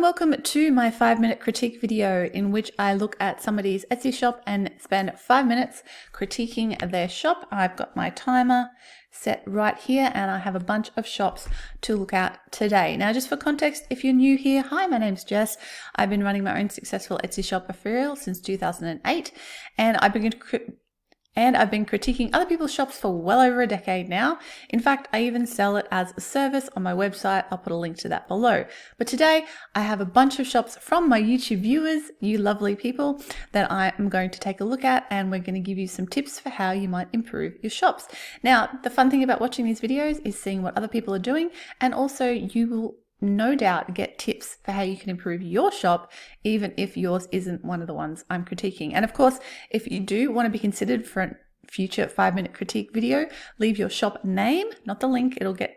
and welcome to my 5-minute critique video in which I look at somebody's Etsy shop and spend 5 minutes critiquing their shop. I've got my timer set right here and I have a bunch of shops to look at today. Now, just for context, if you're new here, hi, my name's Jess. I've been running my own successful Etsy shop Freebies since 2008 and I've been critiquing other people's shops for well over a decade now. In fact, I even sell it as a service on my website. I'll put a link to that below. But today I have a bunch of shops from my YouTube viewers, you lovely people, that I am going to take a look at, and we're going to give you some tips for how you might improve your shops. Now, the fun thing about watching these videos is seeing what other people are doing, and also you will no doubt get tips for how you can improve your shop, even if yours isn't one of the ones I'm critiquing. And of course, if you do want to be considered for a future 5-minute critique video, leave your shop name, not the link, it'll get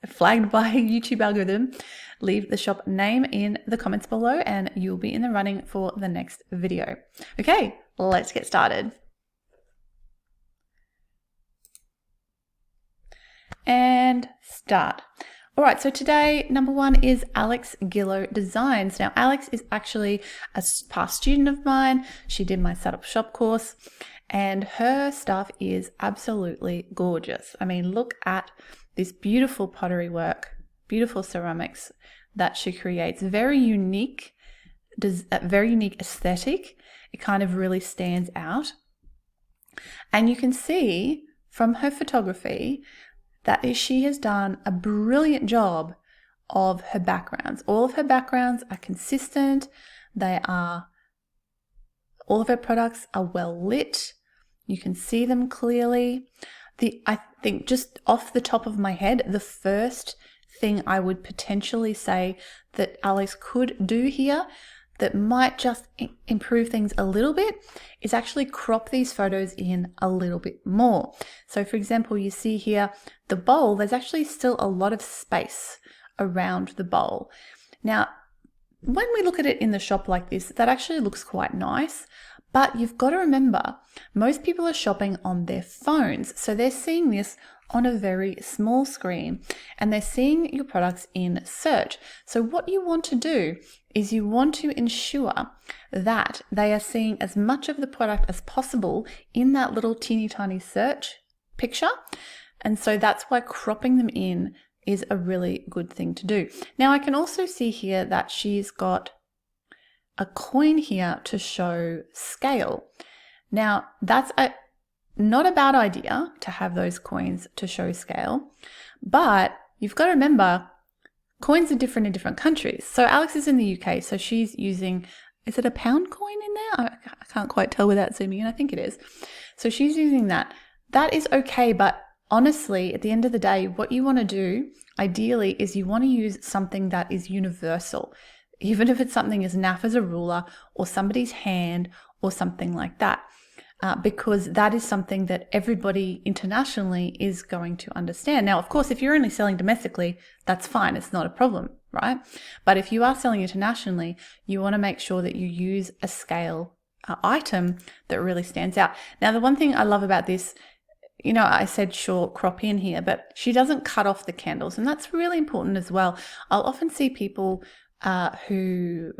flagged by YouTube algorithm. Leave the shop name in the comments below and you'll be in the running for the next video. Okay, let's get started. And start. All right, so today, number one is Alex Gillow Designs. Now, Alex is actually a past student of mine. She did my setup shop course and her stuff is absolutely gorgeous. I mean, look at this beautiful pottery work, beautiful ceramics that she creates. Very unique aesthetic. It kind of really stands out. And you can see from her photography that she has done a brilliant job of her backgrounds. All of her backgrounds are consistent. All of her products are well lit. You can see them clearly. I think just off the top of my head, the first thing I would potentially say that Alex could do here that might just improve things a little bit is actually crop these photos in a little bit more. So for example, you see here the bowl, there's actually still a lot of space around the bowl. Now, when we look at it in the shop like this, that actually looks quite nice, but you've got to remember, most people are shopping on their phones. So they're seeing this on a very small screen and they're seeing your products in search. So what you want to do is you want to ensure that they are seeing as much of the product as possible in that little teeny tiny search picture. And so that's why cropping them in is a really good thing to do. Now I can also see here that she's got a coin here to show scale. Now that's not a bad idea to have those coins to show scale, but you've got to remember coins are different in different countries. So Alex is in the UK, so she's using, is it a pound coin in there? I can't quite tell without zooming in. I think it is. So she's using that. That is okay, but honestly, at the end of the day, what you want to do ideally is you want to use something that is universal, even if it's something as naff as a ruler or somebody's hand or something like that. Because that is something that everybody internationally is going to understand. Now, of course, if you're only selling domestically, that's fine. It's not a problem, right? But if you are selling internationally, you want to make sure that you use a scale item that really stands out. Now, the one thing I love about this, you know, I said sure, crop in here, but she doesn't cut off the candles. And that's really important as well. I'll often see people who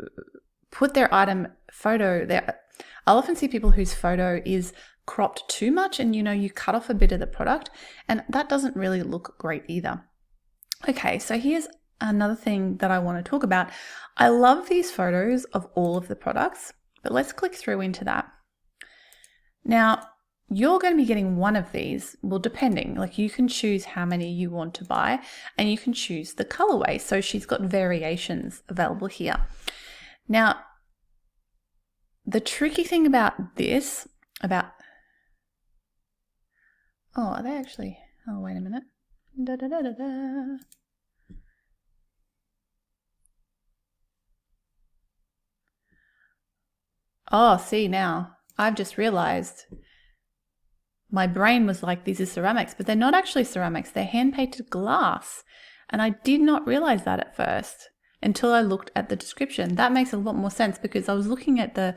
put their item photo there. I'll often see people whose photo is cropped too much and, you know, you cut off a bit of the product and that doesn't really look great either. Okay, so here's another thing that I want to talk about. I love these photos of all of the products, but let's click through into that. Now, you're going to be getting one of these, well, depending, like you can choose how many you want to buy and you can choose the colorway. So she's got variations available here. Now, the tricky thing about this, oh, are they actually, oh, wait a minute. Oh, see now, I've just realized my brain was like, these are ceramics, but they're not actually ceramics. They're hand-painted glass. And I did not realize that at first until I looked at the description. That makes a lot more sense because I was looking at the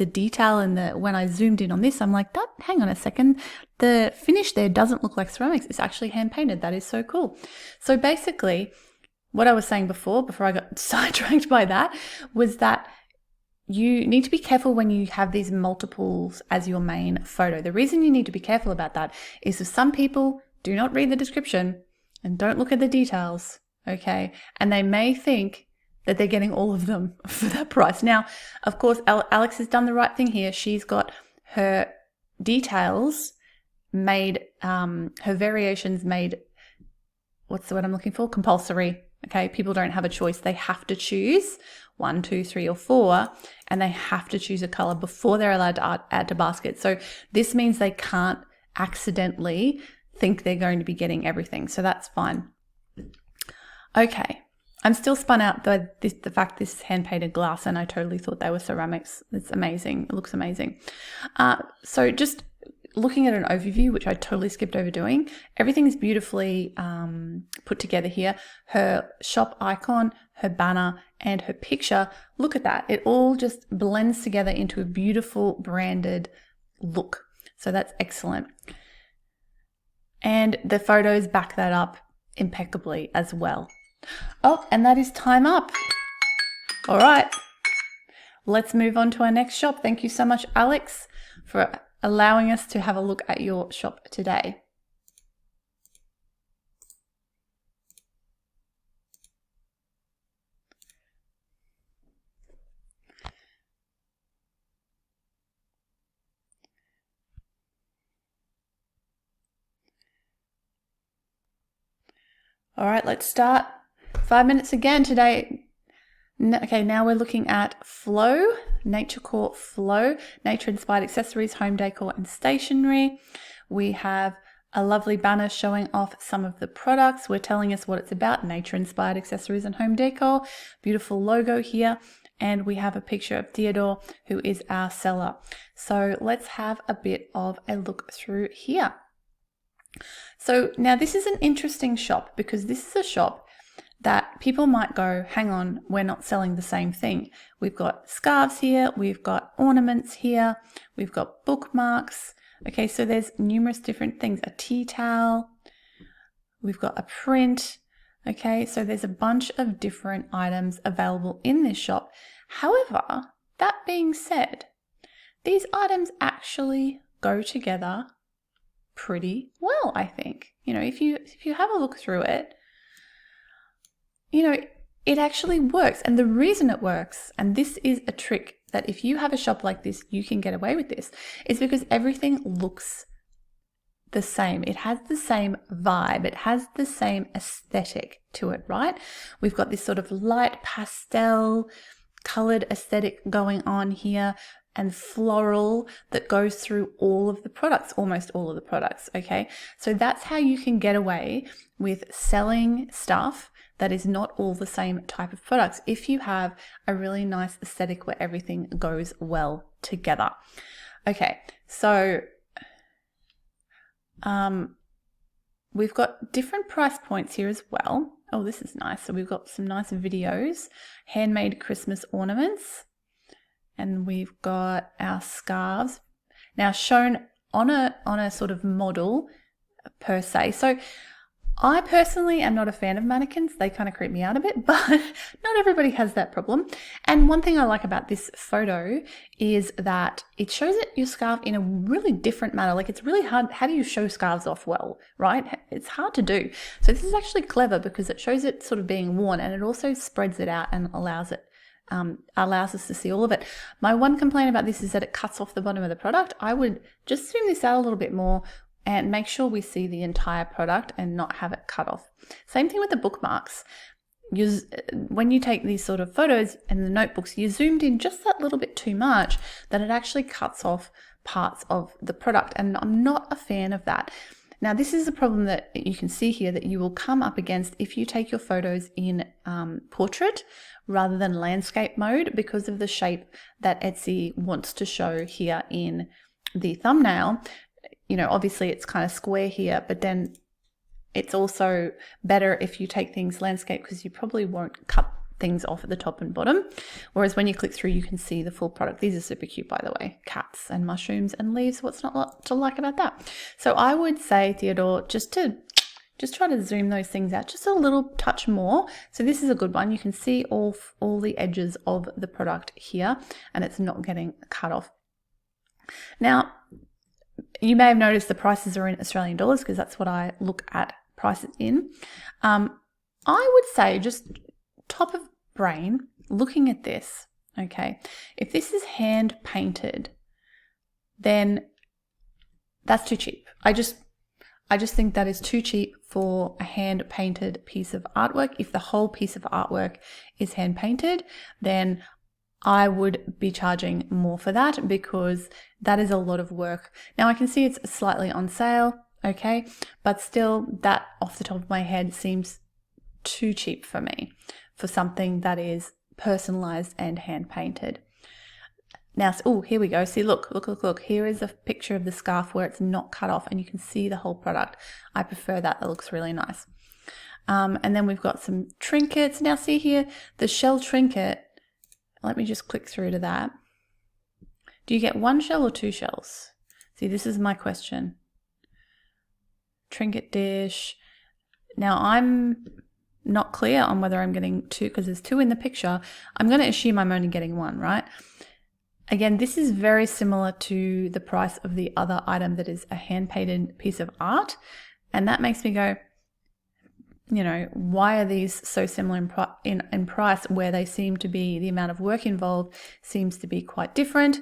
detail and when I zoomed in on this, I'm like, hang on a second, the finish there doesn't look like ceramics. It's actually hand painted. That is so cool. So basically what I was saying before I got sidetracked by that, was that you need to be careful when you have these multiples as your main photo. The reason you need to be careful about that is that some people do not read the description and don't look at the details, okay? And they may think that they're getting all of them for that price. Now, of course, Alex has done the right thing here. She's got her details made, her variations made, what's the word I'm looking for? Compulsory. Okay, people don't have a choice. They have to choose 1, 2, 3, or 4, and they have to choose a color before they're allowed to add to basket. So this means they can't accidentally think they're going to be getting everything. So that's fine. Okay, I'm still spun out by the fact this is hand-painted glass, and I totally thought they were ceramics. It's amazing. It looks amazing. So just looking at an overview, which I totally skipped over doing, everything is beautifully put together here. Her shop icon, her banner, and her picture. Look at that. It all just blends together into a beautiful branded look. So that's excellent. And the photos back that up impeccably as well. Oh, and that is time up. All right. Let's move on to our next shop. Thank you so much, Alex, for allowing us to have a look at your shop today. All right, let's start. 5 minutes again today. Okay, now we're looking at Flow, Nature Core Flow, nature-inspired accessories, home decor, and stationery. We have a lovely banner showing off some of the products. We're telling us what it's about, nature-inspired accessories and home decor. Beautiful logo here. And we have a picture of Theodore, who is our seller. So let's have a bit of a look through here. So now this is an interesting shop because this is a shop that people might go, hang on, we're not selling the same thing. We've got scarves here, we've got ornaments here, we've got bookmarks. Okay, so there's numerous different things, a tea towel, we've got a print. Okay, so there's a bunch of different items available in this shop. However, that being said, these items actually go together pretty well, I think. You know, if you have a look through it, you know, it actually works. And the reason it works, and this is a trick that if you have a shop like this, you can get away with this, is because everything looks the same. It has the same vibe. It has the same aesthetic to it, right? We've got this sort of light pastel colored aesthetic going on here, and floral that goes through all of the products, almost all of the products, okay? So that's how you can get away with selling stuff that is not all the same type of products if you have a really nice aesthetic where everything goes well together. Okay, so we've got different price points here as well. Oh, this is nice. So we've got some nice videos, handmade Christmas ornaments, and we've got our scarves now shown on a sort of model per se. So I personally am not a fan of mannequins. They kind of creep me out a bit, but not everybody has that problem. And one thing I like about this photo is that it shows your scarf in a really different manner. Like, it's really hard. How do you show scarves off well, right? It's hard to do. So this is actually clever because it shows it sort of being worn, and it also spreads it out and allows us to see all of it. My one complaint about this is that it cuts off the bottom of the product. I would just zoom this out a little bit more and make sure we see the entire product and not have it cut off. Same thing with the bookmarks. When you take these sort of photos and the notebooks, you zoomed in just that little bit too much that it actually cuts off parts of the product, and I'm not a fan of that. Now, this is a problem that you can see here that you will come up against if you take your photos in portrait rather than landscape mode, because of the shape that Etsy wants to show here in the thumbnail. You know, obviously it's kind of square here, but then it's also better if you take things landscape because you probably won't cut things off at the top and bottom. Whereas when you click through, you can see the full product. These are super cute, by the way. Cats and mushrooms and leaves. What's not to like about that? So I would say, Theodore, just to just try to zoom those things out just a little touch more. So this is a good one. You can see all the edges of the product here, and it's not getting cut off. Now, you may have noticed the prices are in Australian dollars because that's what I look at prices in. I would say, just top of brain, looking at this, okay, if this is hand painted, then that's too cheap. I just think that is too cheap for a hand painted piece of artwork. If the whole piece of artwork is hand painted, then I would be charging more for that, because that is a lot of work. Now I can see it's slightly on sale, okay, but still, that off the top of my head seems too cheap for me for something that is personalized and hand painted. Now, oh, here we go. See, look. Here is a picture of the scarf where it's not cut off and you can see the whole product. I prefer that. That looks really nice. And then we've got some trinkets. Now see here, the shell trinket. Let me just click through to that. Do you get one shell or two shells? See, this is my question. Trinket dish. Now I'm not clear on whether I'm getting two, because there's two in the picture. I'm going to assume I'm only getting one, right? Again, this is very similar to the price of the other item that is a hand-painted piece of art. And that makes me go, you know, why are these so similar in price, where they seem to be, the amount of work involved seems to be quite different?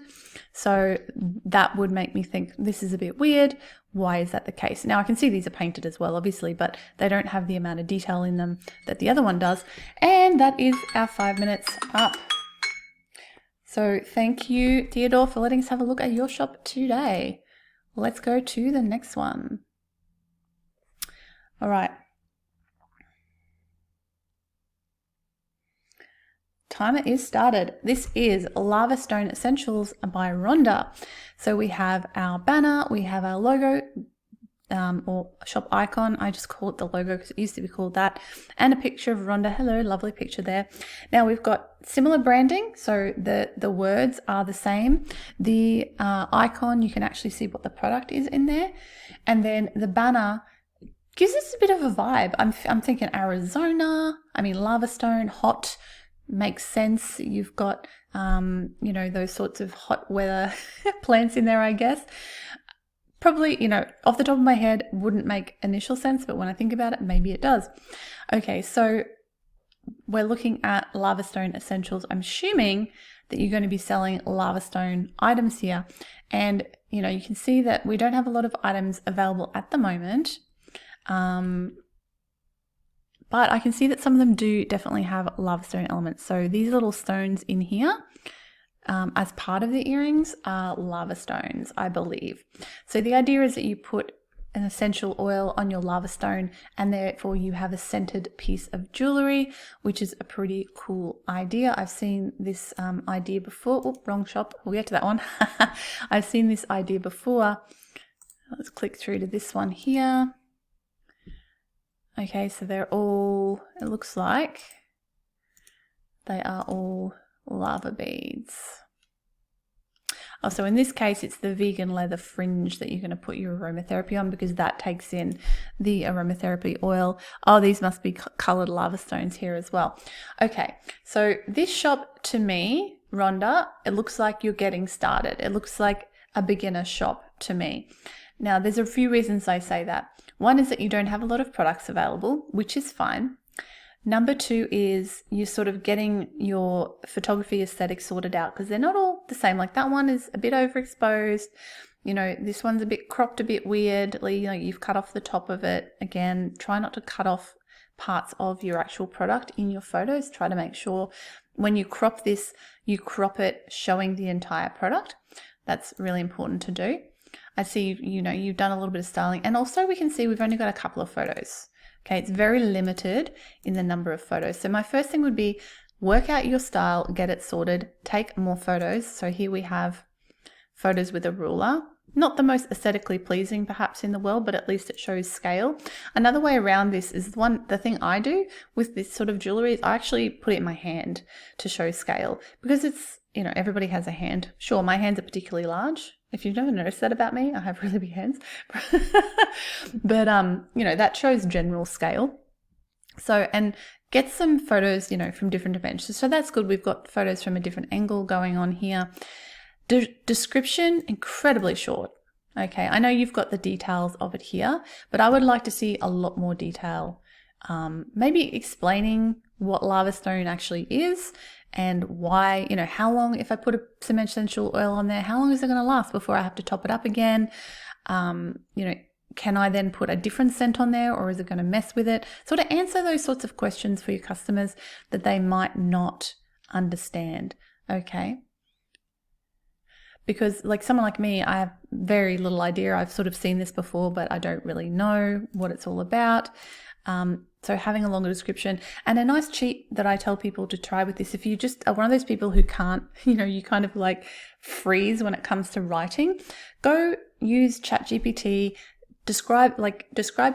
So that would make me think this is a bit weird. Why is that the case? Now I can see these are painted as well, obviously, but they don't have the amount of detail in them that the other one does. And that is our 5 minutes up. So thank you, Theodore, for letting us have a look at your shop today. Let's go to the next one. All right. Timer is started. This is Lava Stone Essentials by Rhonda. So we have our banner, we have our logo, or shop icon. I just call it the logo because it used to be called that, and a picture of Rhonda. Hello, lovely picture there. Now we've got similar branding, so the words are the same. The icon, you can actually see what the product is in there, and then the banner gives us a bit of a vibe. I'm thinking Arizona. I mean, lava stone, hot. Makes sense. You've got, you know, those sorts of hot weather plants in there, I guess. Probably, you know, off the top of my head, wouldn't make initial sense, but when I think about it, maybe it does. Okay, so we're looking at Lava Stone Essentials. I'm assuming that you're going to be selling lava stone items here. And, you know, you can see that we don't have a lot of items available at the moment. But I can see that some of them do definitely have lava stone elements. So these little stones in here, as part of the earrings, are lava stones, I believe. So the idea is that you put an essential oil on your lava stone, and therefore you have a scented piece of jewelry, which is a pretty cool idea. I've seen this idea before. Oh, wrong shop. We'll get to that one. I've seen this idea before. Let's click through to this one here. Okay, so they're all, it looks like they are all lava beads. Oh, so in this case, it's the vegan leather fringe that you're going to put your aromatherapy on, because that takes in the aromatherapy oil. Oh, these must be colored lava stones here as well. Okay, so this shop, to me, Rhonda, it looks like you're getting started. It looks like a beginner shop to me. Now, there's a few reasons I say that. One is that you don't have a lot of products available, which is fine. Number two is you're sort of getting your photography aesthetic sorted out, because they're not all the same. Like that one is a bit overexposed. You know, this one's a bit cropped a bit weirdly. You know, you've cut off the top of it. Again, try not to cut off parts of your actual product in your photos. Try to make sure when you crop this, you crop it showing the entire product. That's really important to do. I see, you know, you've done a little bit of styling, and also we can see we've only got a couple of photos. Okay, it's very limited in the number of photos. So my first thing would be work out your style, get it sorted, take more photos. So here we have photos with a ruler. Not the most aesthetically pleasing perhaps in the world, but at least it shows scale. Another way around this is the thing I do with this sort of jewelry is I actually put it in my hand to show scale, because it's, you know, everybody has a hand. Sure, my hands are particularly large, If you've never noticed that about me, I have really big hands. But, you know, that shows general scale. So, and get some photos, you know, from different dimensions. So that's good. We've got photos from a different angle going on here. Description, incredibly short. Okay, I know you've got the details of it here, but I would like to see a lot more detail. Maybe explaining what lava stone actually is and why, you know, how long, if I put some essential oil on there, how long is it going to last before I have to top it up again? You know, can I then put a different scent on there, or is it going to mess with it? So to answer those sorts of questions for your customers that they might not understand, okay? Because like someone like me, I have very little idea. I've sort of seen this before, but I don't really know what it's all about. So having a longer description, and a nice cheat that I tell people to try with this, if you just are one of those people who can't, you know, you kind of like freeze when it comes to writing, go use ChatGPT, describe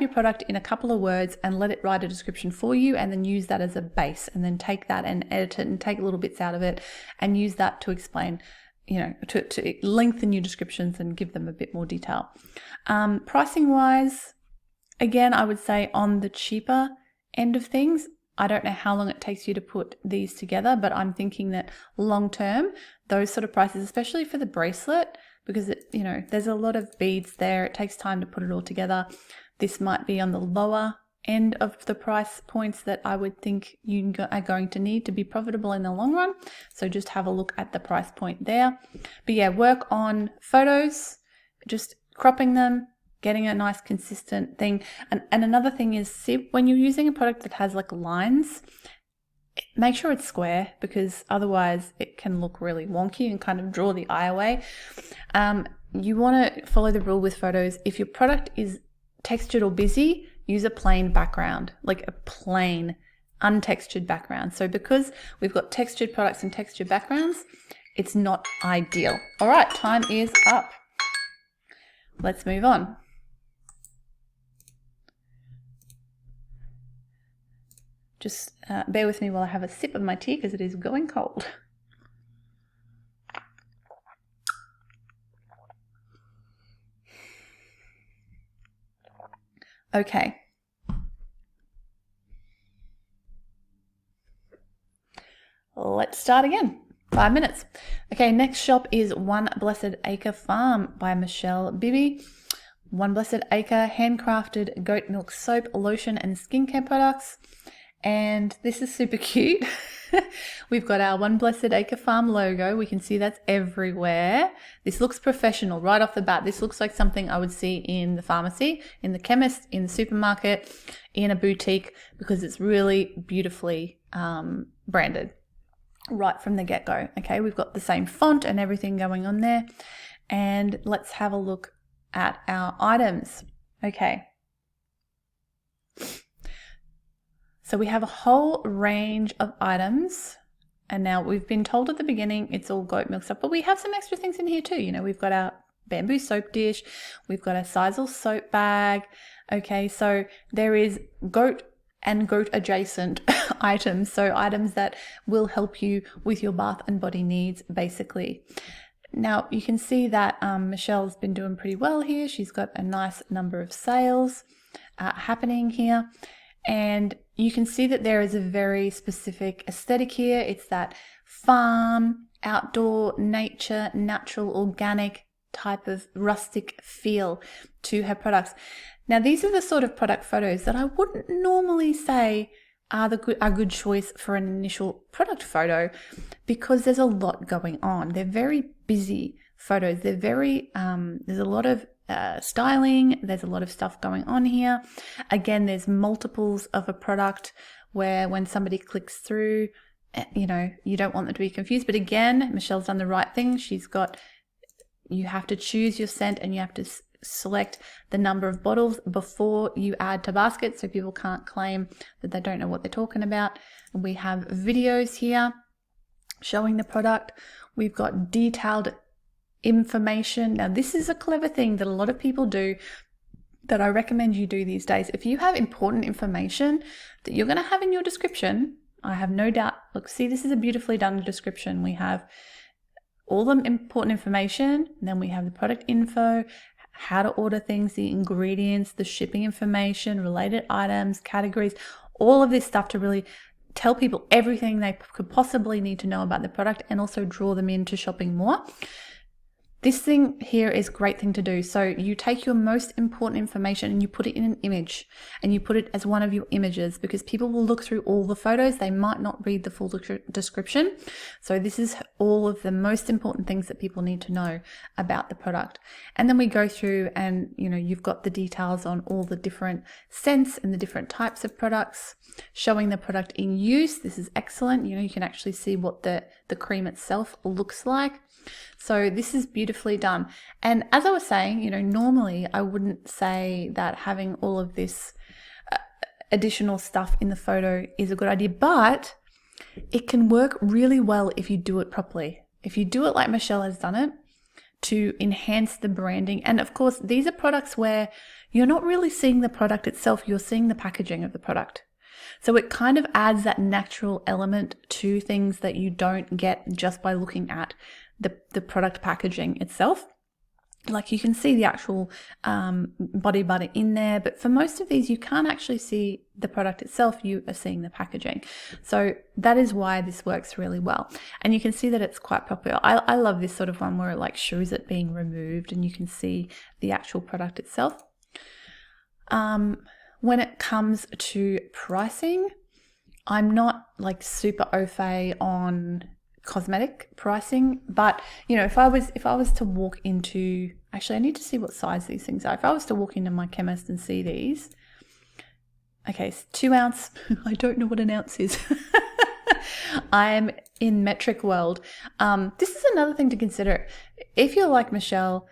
your product in a couple of words and let it write a description for you, and then use that as a base, and then take that and edit it and take little bits out of it and use that to explain, you know, to lengthen your descriptions and give them a bit more detail. Pricing wise, again, I would say on the cheaper end of things. I don't know how long it takes you to put these together, but I'm thinking that long term, those sort of prices, especially for the bracelet, because it, you know, there's a lot of beads there. It takes time to put it all together. This might be on the lower end of the price points that I would think you are going to need to be profitable in the long run. So just have a look at the price point there. But yeah, work on photos, just cropping them, getting a nice consistent thing. And another thing is, see, when you're using a product that has like lines, make sure it's square, because otherwise it can look really wonky and kind of draw the eye away. You want to follow the rule with photos. If your product is textured or busy, use a plain background, like a plain untextured background. So because we've got textured products and textured backgrounds, it's not ideal. All right, time is up. Let's move on. Just bear with me while I have a sip of my tea, because it is going cold. Okay. Let's start again. 5 minutes. Okay, next shop is One Blessed Acre Farm by Michelle Bibby. One Blessed Acre handcrafted goat milk soap, lotion, and skincare products. And this is super cute. We've got our One Blessed Acre Farm logo. We can see that's everywhere. This looks professional right off the bat. This looks like something I would see in the pharmacy, in the chemist, in the supermarket, in a boutique, because it's really beautifully branded right from the get-go. Okay, we've got the same font and everything going on there. And let's have a look at our items. Okay. So we have a whole range of items, and now we've been told at the beginning it's all goat milk stuff, but we have some extra things in here too. You know, we've got our bamboo soap dish, we've got a Sisal soap bag. Okay, so there is goat and goat adjacent items, so items that will help you with your bath and body needs, basically. Now you can see that Michelle's been doing pretty well here. She's got a nice number of sales happening here. And you can see that there is a very specific aesthetic here. It's that farm, outdoor, nature, natural, organic type of rustic feel to her products. Now, these are the sort of product photos that I wouldn't normally say are a good choice for an initial product photo, because there's a lot going on. They're very busy photos. They're very, there's a lot of styling, there's a lot of stuff going on here. Again, there's multiples of a product where when somebody clicks through, you know, you don't want them to be confused. But again, Michelle's done the right thing. She's got, you have to choose your scent and you have to select the number of bottles before you add to basket, so people can't claim that they don't know what they're talking about. We have videos here showing the product. We've got detailed information. Now, this is a clever thing that a lot of people do that I recommend you do these days. If you have important information that you're going to have in your description, I have no doubt. Look, see, this is a beautifully done description. We have all the important information, and then we have the product info, how to order things, the ingredients, the shipping information, related items, categories, all of this stuff to really tell people everything they could possibly need to know about the product and also draw them into shopping more. This thing here is a great thing to do. So you take your most important information and you put it in an image, and you put it as one of your images, because people will look through all the photos. They might not read the full description. So this is all of the most important things that people need to know about the product. And then we go through and, you've got the details on all the different scents and the different types of products, showing the product in use. This is excellent. You can actually see what the cream itself looks like. So this is beautifully done. And as I was saying, normally I wouldn't say that having all of this additional stuff in the photo is a good idea, but it can work really well if you do it properly. If you do it like Michelle has done it, to enhance the branding. And of course, these are products where you're not really seeing the product itself, you're seeing the packaging of the product. So it kind of adds that natural element to things that you don't get just by looking at the product packaging itself. Like you can see the actual body butter in there, but for most of these you can't actually see the product itself, you are seeing the packaging. So that is why this works really well. And you can see that it's quite popular. I love this sort of one where it like shows it being removed and you can see the actual product itself. When it comes to pricing, I'm not like super au fait on cosmetic pricing, but if I was to walk into, actually I need to see what size these things are. If I was to walk into my chemist and see these, okay, 2 ounce, I don't know what an ounce is. I'm in metric world. This is another thing to consider. If you're like Michelle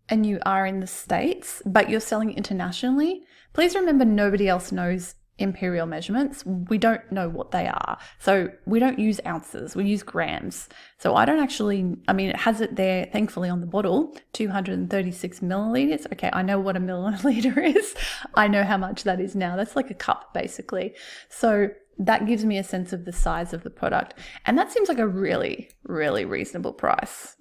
and you are in the States, but you're selling internationally, please remember nobody else knows imperial measurements. We don't know what they are. So we don't use ounces, we use grams. So I don't actually, it has it there, thankfully, on the bottle, 236 milliliters. Okay, I know what a milliliter is. I know how much that is now. That's like a cup, basically. So that gives me a sense of the size of the product. And that seems like a really, really reasonable price,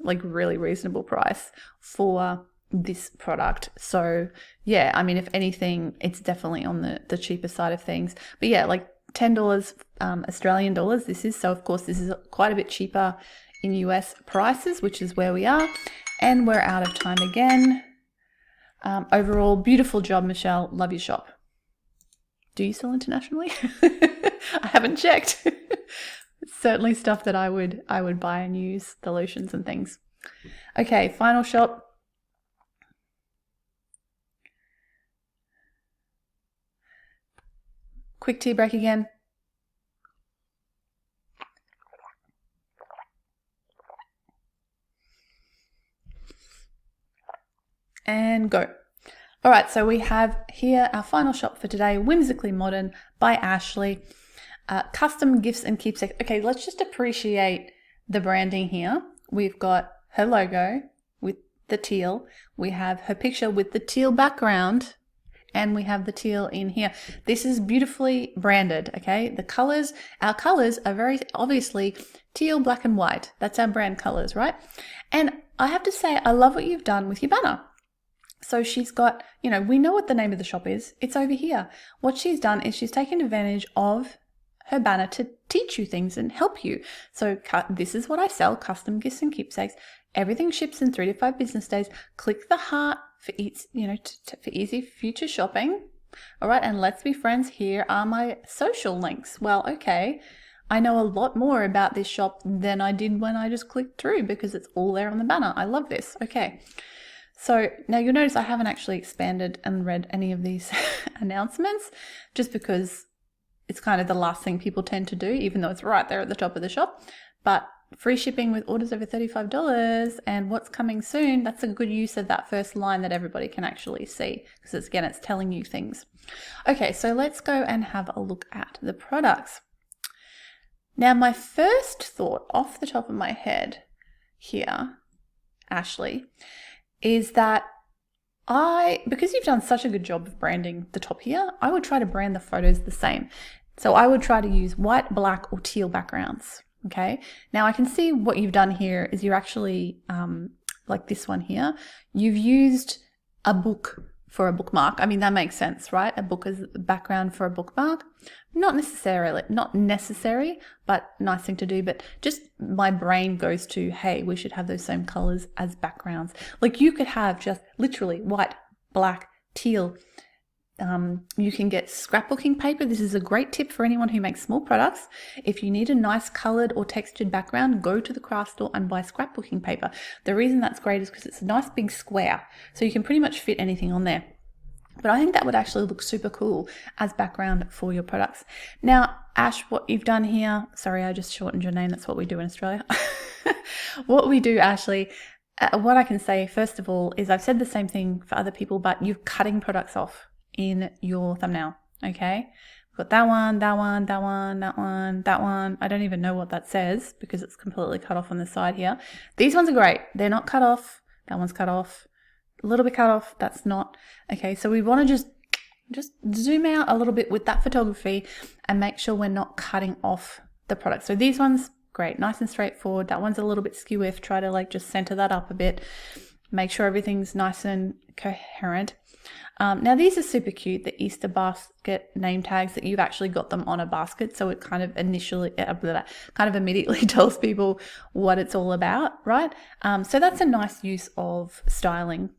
for this product. So yeah, if anything, it's definitely on the cheaper side of things. But yeah, like $10 Australian dollars this is. So of course this is quite a bit cheaper in US prices, which is where we are. And we're out of time again. Overall, beautiful job, Michelle. Love your shop. Do you sell internationally? I haven't checked. It's certainly stuff that I would buy and use, the lotions and things. Okay, final shop. Quick tea break again. And go. All right, so we have here our final shop for today, Whimsically Modern by Ashley. Custom gifts and keepsakes. Okay, let's just appreciate the branding here. We've got her logo with the teal. We have her picture with the teal background. And we have the teal in here. This is beautifully branded, okay? The colors, our colors are very obviously teal, black, and white. That's our brand colors, right? And I have to say, I love what you've done with your banner. So she's got, we know what the name of the shop is. It's over here. What she's done is she's taken advantage of her banner to teach you things and help you. So this is what I sell, custom gifts and keepsakes. Everything ships in 3 to 5 business days. Click the heart for for easy future shopping. All right, and let's be friends. Here are my social links. Well, okay, I know a lot more about this shop than I did when I just clicked through because it's all there on the banner. I love this. Okay, so now you'll notice I haven't actually expanded and read any of these announcements just because it's kind of the last thing people tend to do, even though it's right there at the top of the shop. But free shipping with orders over $35 and what's coming soon, that's a good use of that first line that everybody can actually see because it's telling you things. Okay, so let's go and have a look at the products. Now, my first thought off the top of my head here, Ashley, is that because you've done such a good job of branding the top here, I would try to brand the photos the same. So I would try to use white, black, or teal backgrounds. Okay, now I can see what you've done here is you're actually, like this one here, you've used a book for a bookmark. I mean, that makes sense, right? A book is the background for a bookmark. Not necessary, but nice thing to do. But just my brain goes to, hey, we should have those same colors as backgrounds. Like you could have just literally white, black, teal. You can get scrapbooking paper. This is a great tip for anyone who makes small products. If you need a nice colored or textured background, go to the craft store and buy scrapbooking paper. The reason that's great is because it's a nice big square, so you can pretty much fit anything on there. But I think that would actually look super cool as background for your products. Now, Ash, what you've done here, sorry, I just shortened your name. That's what we do in Australia. What we do, Ashley, what I can say, first of all, is I've said the same thing for other people, but you're cutting products off in your thumbnail, okay? We've got that one, that one, that one, that one, that one. I don't even know what that says because it's completely cut off on the side here. These ones are great. They're not cut off. That one's cut off. A little bit cut off. That's not. Okay, so we want to just zoom out a little bit with that photography and make sure we're not cutting off the product. So these ones, great, nice and straightforward. That one's a little bit skew-if. Try to like just center that up a bit. Make sure everything's nice and coherent. Now these are super cute, the Easter basket name tags that you've actually got them on a basket, so it kind of immediately tells people what it's all about, right? So that's a nice use of styling,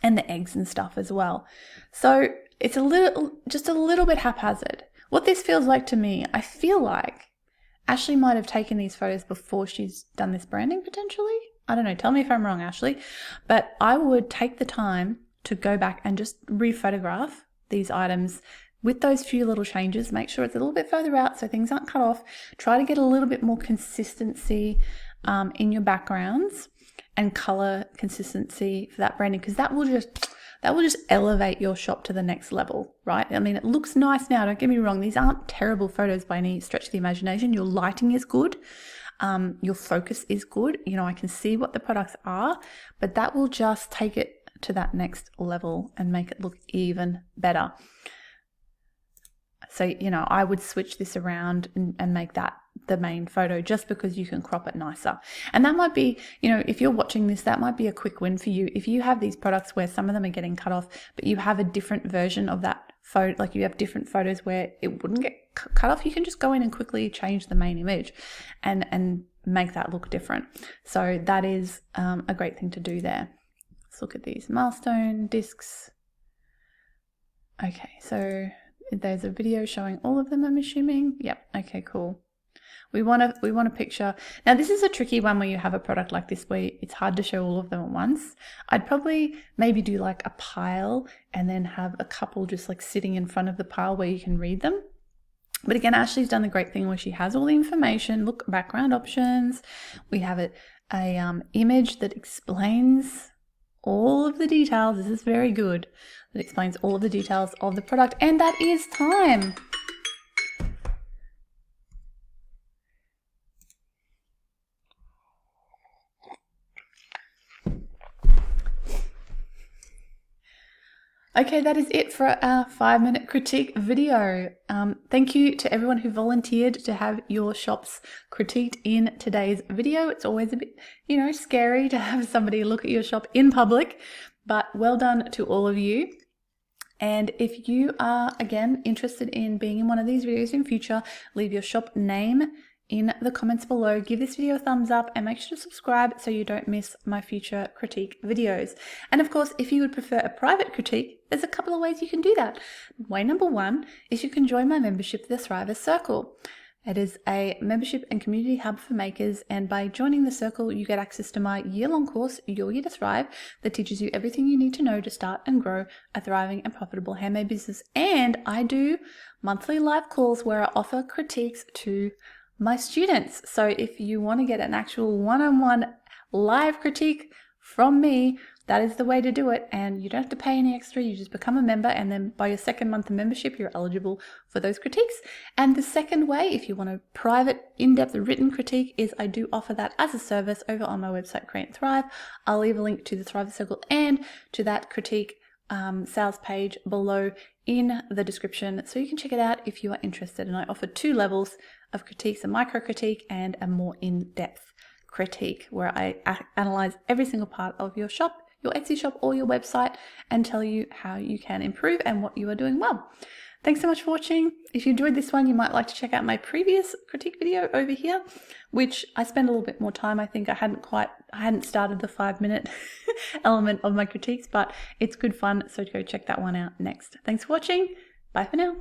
and the eggs and stuff as well. So it's just a little bit haphazard. What this feels like to me, I feel like Ashley might have taken these photos before she's done this branding potentially. I don't know, tell me if I'm wrong, Ashley, but I would take the time to go back and just re-photograph these items with those few little changes. Make sure it's a little bit further out so things aren't cut off. Try to get a little bit more consistency in your backgrounds and color consistency for that branding, because that will just elevate your shop to the next level, right? I mean, it looks nice now, don't get me wrong. These aren't terrible photos by any stretch of the imagination. Your lighting is good. Your focus is good. You know, I can see what the products are, but that will just take it to that next level and make it look even better. So, you know, I would switch this around and make that the main photo, just because you can crop it nicer. And that might be, you know, if you're watching this, that might be a quick win for you. If you have these products where some of them are getting cut off, but you have a different version of that photo, like you have different photos where it wouldn't get cut off, you can just go in and quickly change the main image and make that look different. So that is a great thing to do there. Let's look at these milestone discs. Okay, so there's a video showing all of them, I'm assuming. Yep, okay, cool. We want a picture. Now this is a tricky one where you have a product like this where it's hard to show all of them at once. I'd probably maybe do like a pile and then have a couple just like sitting in front of the pile where you can read them. But again, Ashley's done a great thing where she has all the information. Look, background options. We have a image that explains all of the details. This is very good. That explains all of the details of the product, and that is time. Okay, that is it for our 5-minute critique video. Thank you to everyone who volunteered to have your shops critiqued in today's video. It's always a bit, you know, scary to have somebody look at your shop in public, but well done to all of you. And if you are, again, interested in being in one of these videos in future, leave your shop name in the comments below. Give this video a thumbs up and make sure to subscribe so you don't miss my future critique videos. And of course, if you would prefer a private critique, there's a couple of ways you can do that. Way number one is you can join my membership, the Thrivers Circle. It is a membership and community hub for makers, and by joining the circle, you get access to my year-long course, Your Year to Thrive, that teaches you everything you need to know to start and grow a thriving and profitable handmade business. And I do monthly live calls where I offer critiques to my students. So if you want to get an actual one-on-one live critique from me, that is the way to do it. And you don't have to pay any extra. You just become a member, and then by your second month of membership, you're eligible for those critiques. And the second way, if you want a private, in-depth written critique, is I do offer that as a service over on my website, Create and Thrive. I'll leave a link to the Thriver Circle and to that critique sales page below in the description so you can check it out if you are interested. And I offer 2 levels of critiques, a micro critique and a more in-depth critique, where I analyze every single part of your shop, your Etsy shop or your website, and tell you how you can improve and what you are doing well. Thanks so much for watching. If you enjoyed this one, you might like to check out my previous critique video over here, which I spend a little bit more time. I think I hadn't started the 5-minute element of my critiques, but it's good fun. So go check that one out next. Thanks for watching. Bye for now.